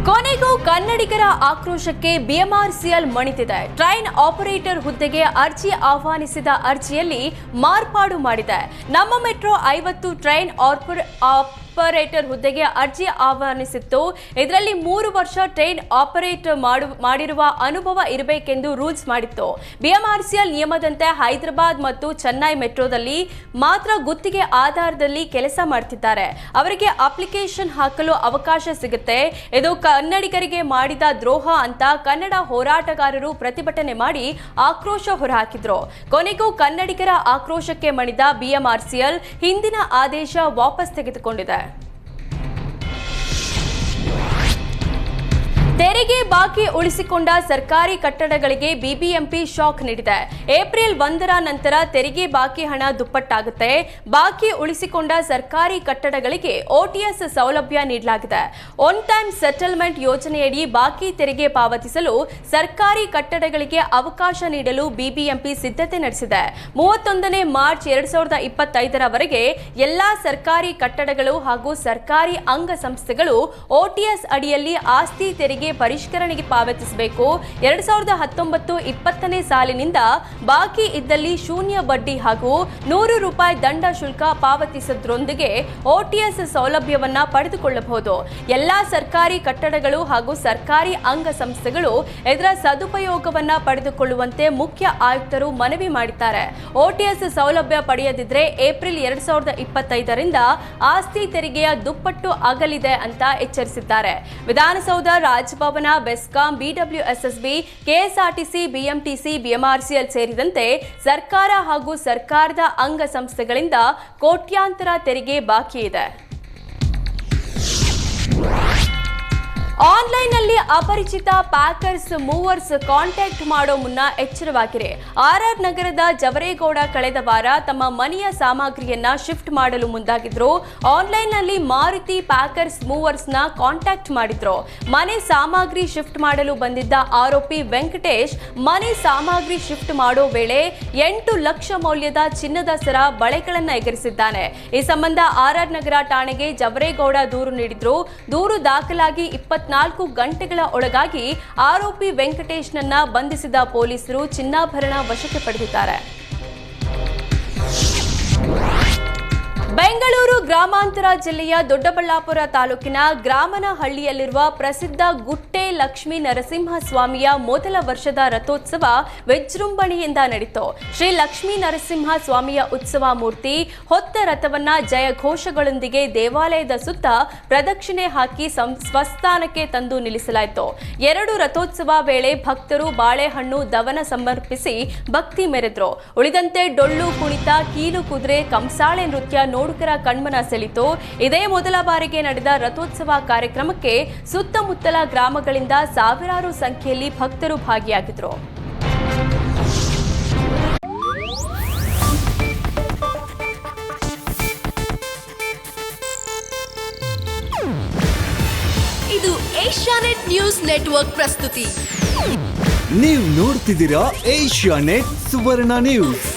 ಕೊನೆಗೂ ಕನ್ನಡಿಗರ ಆಕ್ರೋಶಕ್ಕೆ ಬಿಎಂಆರ್ಸಿಎಲ್ ಮಣಿತಿದೆ. ಟ್ರೈನ್ ಆಪರೇಟರ್ ಹುದ್ದೆಗೆ ಅರ್ಜಿ ಆಹ್ವಾನಿಸಿದ ಅರ್ಜಿಯಲ್ಲಿ ಮಾರ್ಪಾಡು ಮಾಡಿದೆ. ನಮ್ಮ ಮೆಟ್ರೋ 50 ಟ್ರೈನ್ ಆಪರೇಟರ್ ಹುದ್ದೆಗೆ ಅರ್ಜಿ ಆಹ್ವಾನಿಸಿತ್ತು. ಇದರಲ್ಲಿ 3 ವರ್ಷ ಟ್ರೈನ್ ಆಪರೇಟರ್ ಮಾಡಿರುವ ಅನುಭವ ಇರಬೇಕೆಂದು ರೂಲ್ಸ್ ಮಾಡಿತ್ತು. ಬಿಎಂಆರ್ಸಿಎಲ್ ನಿಯಮದಂತೆ ಹೈದರಾಬಾದ್ ಮತ್ತು ಚೆನ್ನೈ ಮೆಟ್ರೋದಲ್ಲಿ ಮಾತ್ರ ಗುತ್ತಿಗೆ ಆಧಾರದಲ್ಲಿ ಕೆಲಸ ಮಾಡ್ತಿದ್ದಾರೆ. ಅವರಿಗೆ ಅಪ್ಲಿಕೇಶನ್ ಹಾಕಲು ಅವಕಾಶ ಸಿಗುತ್ತೆ. ಇದು ಕನ್ನಡಿಗರಿಗೆ ಮಾಡಿದ ದ್ರೋಹ ಅಂತ ಕನ್ನಡ ಹೋರಾಟಗಾರರು ಪ್ರತಿಭಟನೆ ಮಾಡಿ ಆಕ್ರೋಶ ಹೊರಹಾಕಿದ್ರು. ಕೊನೆಗೂ ಕನ್ನಡಿಗರ ಆಕ್ರೋಶಕ್ಕೆ ಮಣಿದ ಬಿಎಂಆರ್ಸಿಎಲ್ ಹಿಂದಿನ ಆದೇಶ ವಾಪಸ್ ತೆಗೆದುಕೊಂಡಿದೆ. ತೆರಿಗೆ ಬಾಕಿ ಉಳಿಸಿಕೊಂಡ ಸರ್ಕಾರಿ ಕಟ್ಟಡಗಳಿಗೆ ಬಿಬಿಎಂಪಿ ಶಾಕ್ ನೀಡಿದೆ. ಏಪ್ರಿಲ್ 1ರ ನಂತರ ತೆರಿಗೆ ಬಾಕಿ ಹಣ ದುಪ್ಪಟ್ಟಾಗುತ್ತೆ. ಬಾಕಿ ಉಳಿಸಿಕೊಂಡ ಸರ್ಕಾರಿ ಕಟ್ಟಡಗಳಿಗೆ ಓಟಿಎಸ್ ಸೌಲಭ್ಯ ನೀಡಲಾಗಿದೆ. ಒನ್ ಟೈಮ್ ಸೆಟಲ್ಮೆಂಟ್ ಯೋಜನೆಯಡಿ ಬಾಕಿ ತೆರಿಗೆ ಪಾವತಿಸಲು ಸರ್ಕಾರಿ ಕಟ್ಟಡಗಳಿಗೆ ಅವಕಾಶ ನೀಡಲು ಬಿಬಿಎಂಪಿ ಸಿದ್ಧತೆ ನಡೆಸಿದೆ. 31ನೇ ಮಾರ್ಚ್ 2025ರವರೆಗೆ ಎಲ್ಲಾ ಸರ್ಕಾರಿ ಕಟ್ಟಡಗಳು ಹಾಗೂ ಸರ್ಕಾರಿ ಅಂಗಸಂಸ್ಥೆಗಳು ಓಟಿಎಸ್ ಅಡಿಯಲ್ಲಿ ಆಸ್ತಿ ತೆರಿಗೆ ಪರಿಷ್ಕರಣೆಗೆ ಪಾವತಿಸಬೇಕು. 2019-20ನೇ ಸಾಲಿನಿಂದ ಬಾಕಿ ಇದ್ದಲ್ಲಿ ಶೂನ್ಯ ಬಡ್ಡಿ ಹಾಗೂ ₹100 ದಂಡ ಶುಲ್ಕ ಪಾವತಿಸೋದ್ರೊಂದಿಗೆ ಓಟಿಎಸ್ ಸೌಲಭ್ಯವನ್ನ ಪಡೆದುಕೊಳ್ಳಬಹುದು. ಎಲ್ಲಾ ಸರ್ಕಾರಿ ಕಟ್ಟಡಗಳು ಹಾಗೂ ಸರ್ಕಾರಿ ಅಂಗಸಂಸ್ಥೆಗಳು ಇದರ ಸದುಪಯೋಗವನ್ನ ಪಡೆದುಕೊಳ್ಳುವಂತೆ ಮುಖ್ಯ ಆಯುಕ್ತರು ಮನವಿ ಮಾಡಿದ್ದಾರೆ. ಓಟಿಎಸ್ ಸೌಲಭ್ಯ ಪಡೆಯದಿದ್ರೆ ಏಪ್ರಿಲ್ 2025ರಿಂದ ಆಸ್ತಿ ತೆರಿಗೆಯ ದುಪ್ಪಟ್ಟು ಆಗಲಿದೆ ಅಂತ ಎಚ್ಚರಿಸಿದ್ದಾರೆ. Vidhana Soudha, Raj Bhavan, BESCOM, BWSSB, KSRTC, BMTC, BMRCL ಸೇರಿದಂತೆ ಸರ್ಕಾರ ಹಾಗೂ ಸರ್ಕಾರದ ಅಂಗಸಂಸ್ಥೆಗಳಿಂದ ಕೋಟ್ಯಾಂತರ ತೆರಿಗೆ ಬಾಕಿ ಇದೆ. ಆನ್ಲೈನ್ನಲ್ಲಿ ಅಪರಿಚಿತ ಪ್ಯಾಕರ್ಸ್ ಮೂವರ್ಸ್ ಕಾಂಟ್ಯಾಕ್ಟ್ ಮಾಡೋ ಮುನ್ನ ಎಚ್ಚರವಾಗಿರಿ. ಆರ್ಆರ್ ನಗರದ ಜವರೇಗೌಡ ಕಳೆದ ವಾರ ತಮ್ಮ ಮನೆಯ ಸಾಮಗ್ರಿಯನ್ನ ಶಿಫ್ಟ್ ಮಾಡಲು ಮುಂದಾಗಿದ್ರು. ಆನ್ಲೈನ್ನಲ್ಲಿ ಮಾರುತಿ ಪ್ಯಾಕರ್ಸ್ ಮೂವರ್ಸ್ನ ಕಾಂಟ್ಯಾಕ್ಟ್ ಮಾಡಿದ್ರು. ಮನೆ ಸಾಮಗ್ರಿ ಶಿಫ್ಟ್ ಮಾಡಲು ಬಂದಿದ್ದ ಆರೋಪಿ ವೆಂಕಟೇಶ್ ಮನೆ ಸಾಮಗ್ರಿ ಶಿಫ್ಟ್ ಮಾಡೋ ವೇಳೆ 8 ಲಕ್ಷ ಮೌಲ್ಯದ ಚಿನ್ನದ ಸರ ಬಳೆಗಳನ್ನ ಎಗರಿಸಿದ್ದಾನೆ. ಈ ಸಂಬಂಧ ಆರ್ಆರ್ ನಗರ ಠಾಣೆಗೆ ಜವರೇಗೌಡ ದೂರು ನೀಡಿದ್ರು. ದೂರು ದಾಖಲಾಗಿ 24 ಗಂಟೆಗಳ ಒಳಗಾಗಿ ಆರೋಪಿ ವೆಂಕಟೇಶ್ನನ್ನ ಬಂಧಿಸಿದ ಪೊಲೀಸರು ಚಿನ್ನಾಭರಣ ವಶಕ್ಕೆ ಪಡೆದಿದ್ದಾರೆ. ಬೆಂಗಳೂರು ಗ್ರಾಮಾಂತರ ಜಿಲ್ಲೆಯ ದೊಡ್ಡಬಳ್ಳಾಪುರ ತಾಲೂಕಿನ ಗ್ರಾಮನಹಳ್ಳಿಯಲ್ಲಿರುವ ಪ್ರಸಿದ್ಧ ಗುಟ್ಟೆ ಲಕ್ಷ್ಮೀ ನರಸಿಂಹಸ್ವಾಮಿಯ ಮೊದಲ ವರ್ಷದ ರಥೋತ್ಸವ ವಿಜೃಂಭಣೆಯಿಂದ ನಡೆಯಿತು. ಶ್ರೀ ಲಕ್ಷ್ಮೀ ನರಸಿಂಹ ಸ್ವಾಮಿಯ ಉತ್ಸವ ಮೂರ್ತಿ ಹೊತ್ತ ರಥವನ್ನ ಜಯಘೋಷಗಳೊಂದಿಗೆ ದೇವಾಲಯದ ಸುತ್ತ ಪ್ರದಕ್ಷಿಣೆ ಹಾಕಿ ಸ್ವಸ್ಥಾನಕ್ಕೆ ತಂದು ನಿಲ್ಲಿಸಲಾಯಿತು. 2 ರಥೋತ್ಸವ ವೇಳೆ ಭಕ್ತರು ಬಾಳೆಹಣ್ಣು ದವನ ಸಮರ್ಪಿಸಿ ಭಕ್ತಿ ಮೆರೆದ್ರು. ಉಳಿದಂತೆ ಡೊಳ್ಳು ಕುಣಿತ, ಕೀಲು ಕುದುರೆ, ಕಂಸಾಳೆ ನೃತ್ಯ ನೋಡುಗರ ಕಣ್ಮನ ಸೆಳೆಯಿತು. ಇದೇ ಮೊದಲ ಬಾರಿಗೆ ನಡೆದ ರಥೋತ್ಸವ ಕಾರ್ಯಕ್ರಮಕ್ಕೆ ಸುತ್ತಮುತ್ತಲ ಗ್ರಾಮಗಳಿಂದ ಸಾವಿರಾರು ಸಂಖ್ಯೆಯಲ್ಲಿ ಭಕ್ತರು ಭಾಗಿಯಾಗಿದ್ದರು. ಇದು ಏಷ್ಯಾನೆಟ್ ನ್ಯೂಸ್ ನೆಟ್ವರ್ಕ್ ಪ್ರಸ್ತುತಿ. ನೀವು ನೋಡ್ತಿದ್ದೀರಾ ಏಷ್ಯಾನೆಟ್ ಸುವರ್ಣ ನ್ಯೂಸ್.